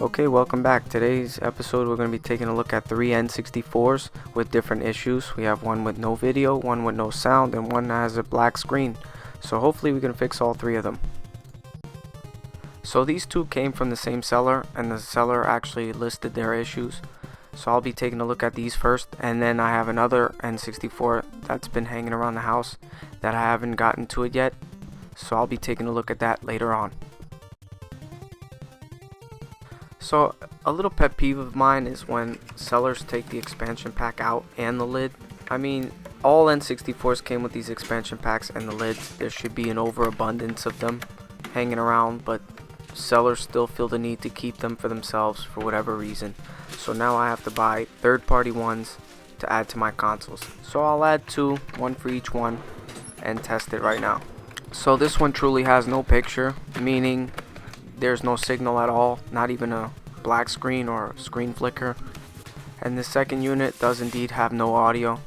Okay, welcome back. Today's episode we're going to be taking a look at 3 N64s with different issues. We have one with no video, one with no sound, and one that has a black screen. So hopefully we can fix all 3 of them. So these 2 came from the same seller, and the seller actually listed their issues. So I'll be taking a look at these first, and then I have another N64 that's been hanging around the house that I haven't gotten to it yet. So I'll be taking a look at that later on. So a little pet peeve of mine is when sellers take the expansion pack out and the lid. I mean, all N64s came with these expansion packs and the lids. There should be an overabundance of them hanging around, but sellers still feel the need to keep them for themselves for whatever reason. So now I have to buy third-party ones to add to my consoles. So I'll add 2, one for each one, and test it right now. So this one truly has no picture, meaning there's no signal at all, not even a black screen or screen flicker. And the second unit does indeed have no audio.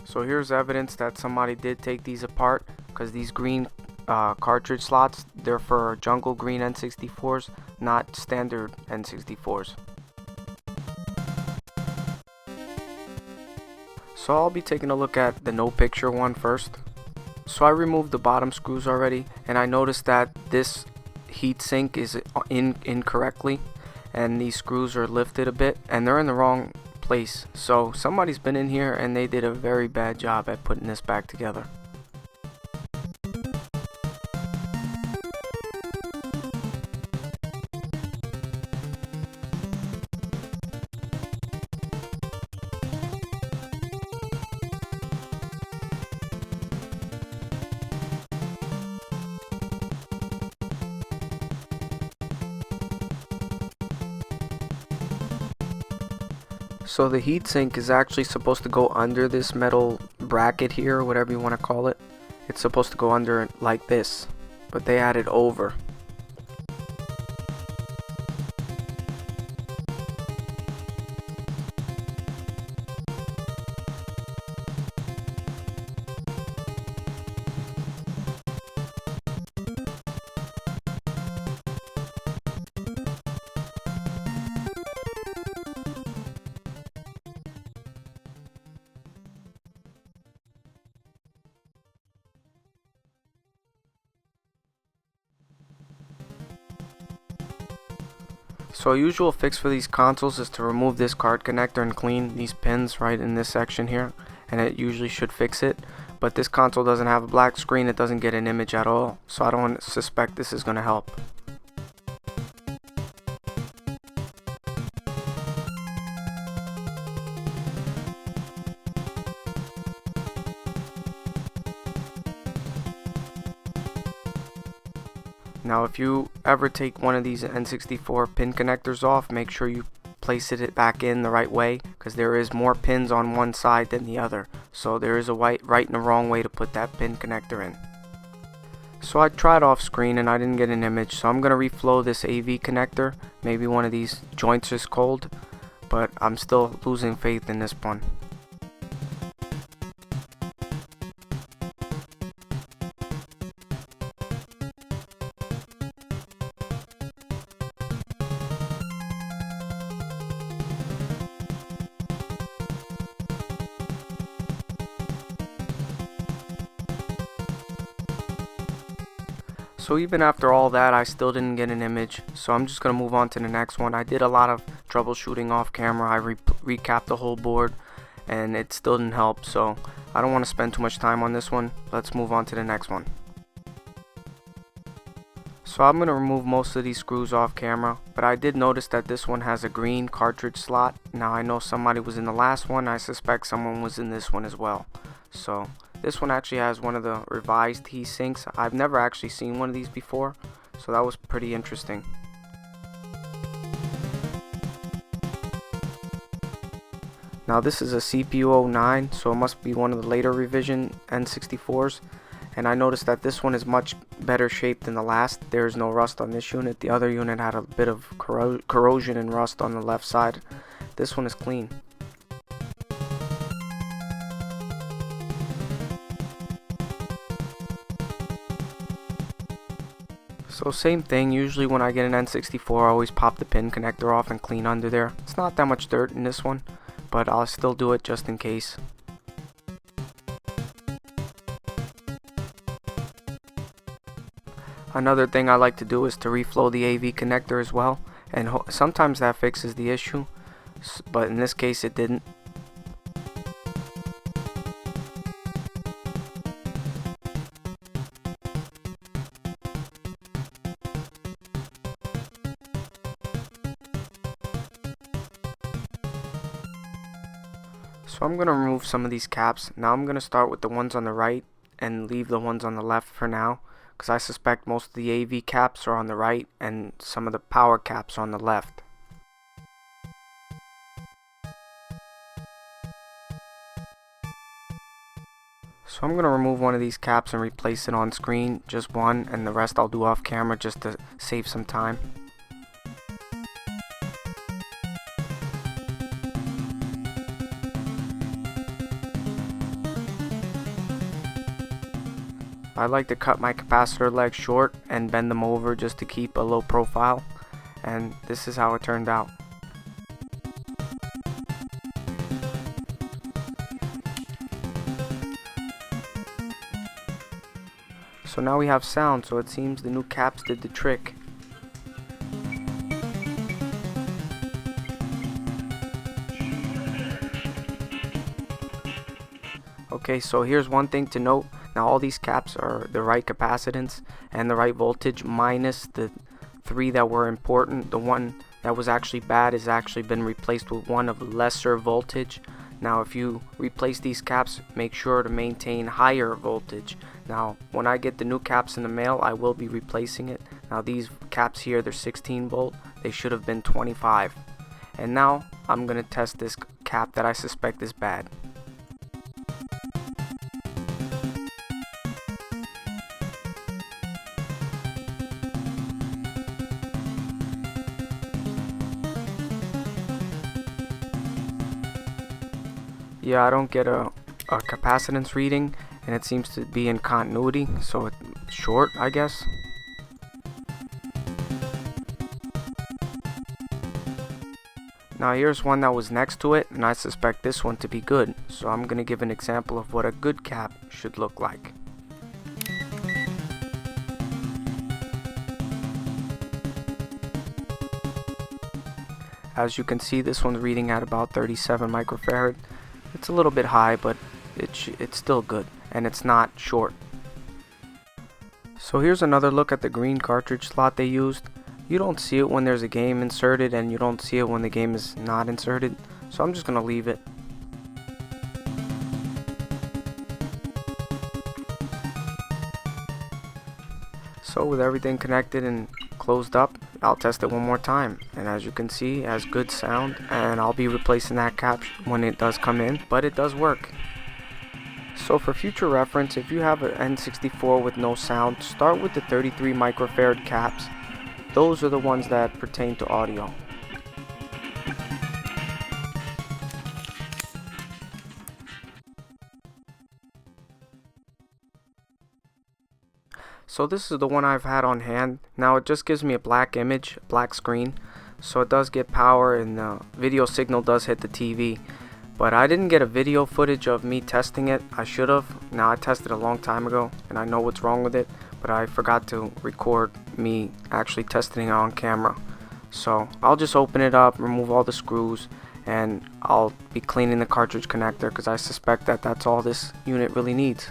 So here's evidence that somebody did take these apart, because these green cartridge slots, they're for jungle green N64s, not standard N64s. So I'll be taking a look at the no picture one first. So I removed the bottom screws already, and I noticed that this heatsink is incorrectly, and these screws are lifted a bit, and they're in the wrong place. So somebody's been in here and they did a very bad job at putting this back together. So the heatsink is actually supposed to go under this metal bracket here, or whatever you want to call it. It's supposed to go under it like this, but they had it over. So a usual fix for these consoles is to remove this card connector and clean these pins right in this section here, and it usually should fix it. But this console doesn't have a black screen, it doesn't get an image at all, so I don't suspect this is going to help. Now if you ever take one of these N64 pin connectors off, make sure you place it back in the right way, because there is more pins on one side than the other. So there is a right and a wrong way to put that pin connector in. So I tried off screen and I didn't get an image, so I'm going to reflow this AV connector. Maybe one of these joints is cold, but I'm still losing faith in this one. So even after all that, I still didn't get an image, so I'm just going to move on to the next one. I did a lot of troubleshooting off camera. I recapped the whole board and it still didn't help, so I don't want to spend too much time on this one. Let's move on to the next one. So I'm going to remove most of these screws off camera, but I did notice that this one has a green cartridge slot. Now I know somebody was in the last one, I suspect someone was in this one as well. So this one actually has one of the revised heat sinks. I've never actually seen one of these before, so that was pretty interesting. Now this is a CPU 09, so it must be one of the later revision N64s. and I noticed that this one is much better shaped than the last. There's no rust on this unit. The other unit had a bit of corrosion and rust on the left side. This one is clean. So same thing, usually when I get an N64 I always pop the pin connector off and clean under there. It's not that much dirt in this one, but I'll still do it just in case. Another thing I like to do is to reflow the AV connector as well, and sometimes that fixes the issue, but in this case it didn't. So I'm going to remove some of these caps. Now I'm going to start with the ones on the right and leave the ones on the left for now, because I suspect most of the AV caps are on the right and some of the power caps are on the left. So I'm going to remove one of these caps and replace it on screen, just one, and the rest I'll do off camera just to save some time. I like to cut my capacitor legs short and bend them over just to keep a low profile, and this is how it turned out. So now we have sound, so it seems the new caps did the trick. Okay, so here's one thing to note. Now all these caps are the right capacitance and the right voltage, minus the 3 that were important. The one that was actually bad has actually been replaced with one of lesser voltage. Now if you replace these caps, make sure to maintain higher voltage. Now when I get the new caps in the mail, I will be replacing it. Now these caps here, they're 16 volt. They should have been 25. And now I'm going to test this cap that I suspect is bad. Yeah, I don't get a capacitance reading, and it seems to be in continuity, so it's short, I guess. Now here's one that was next to it, and I suspect this one to be good, so I'm going to give an example of what a good cap should look like. As you can see, this one's reading at about 37 microfarad. It's a little bit high, but it's still good, and it's not short. So here's another look at the green cartridge slot they used. You don't see it when there's a game inserted, and you don't see it when the game is not inserted, so I'm just going to leave it. So with everything connected and closed up, I'll test it one more time, and as you can see, it has good sound, and I'll be replacing that cap when it does come in, but it does work. So for future reference, if you have an N64 with no sound, start with the 33 microfarad caps. Those are the ones that pertain to audio. So this is the one I've had on hand. Now it just gives me a black image, black screen, so it does get power and the video signal does hit the TV. But I didn't get a video footage of me testing it. I should have. Now I tested a long time ago and I know what's wrong with it, but I forgot to record me actually testing it on camera. So I'll just open it up, remove all the screws, and I'll be cleaning the cartridge connector because I suspect that that's all this unit really needs.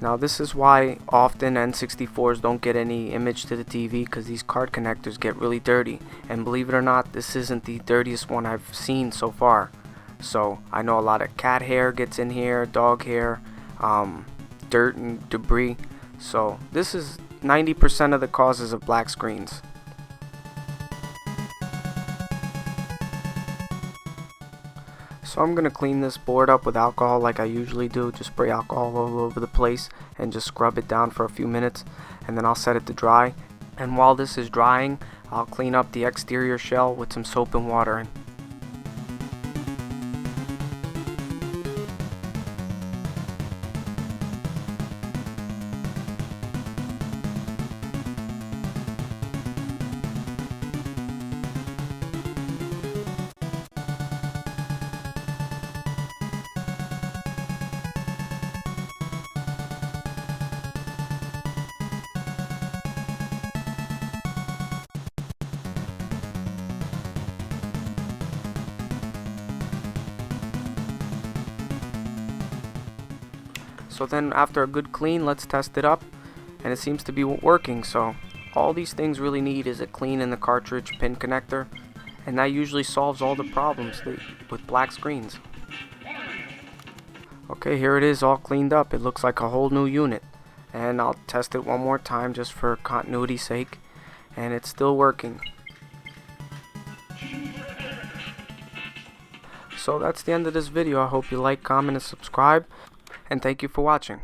Now this is why often N64s don't get any image to the TV, because these card connectors get really dirty, and believe it or not, this isn't the dirtiest one I've seen so far. So I know a lot of cat hair gets in here, dog hair, dirt and debris, so this is 90% of the causes of black screens. So I'm going to clean this board up with alcohol like I usually do. Just spray alcohol all over the place and just scrub it down for a few minutes, and then I'll set it to dry. And while this is drying, I'll clean up the exterior shell with some soap and water in. So then after a good clean, let's test it up, and it seems to be working. So all these things really need is a clean in the cartridge pin connector, and that usually solves all the problems with black screens. Okay, here it is all cleaned up. It looks like a whole new unit, and I'll test it one more time just for continuity's sake, and it's still working. So that's the end of this video. I hope you like, comment, and subscribe. And thank you for watching.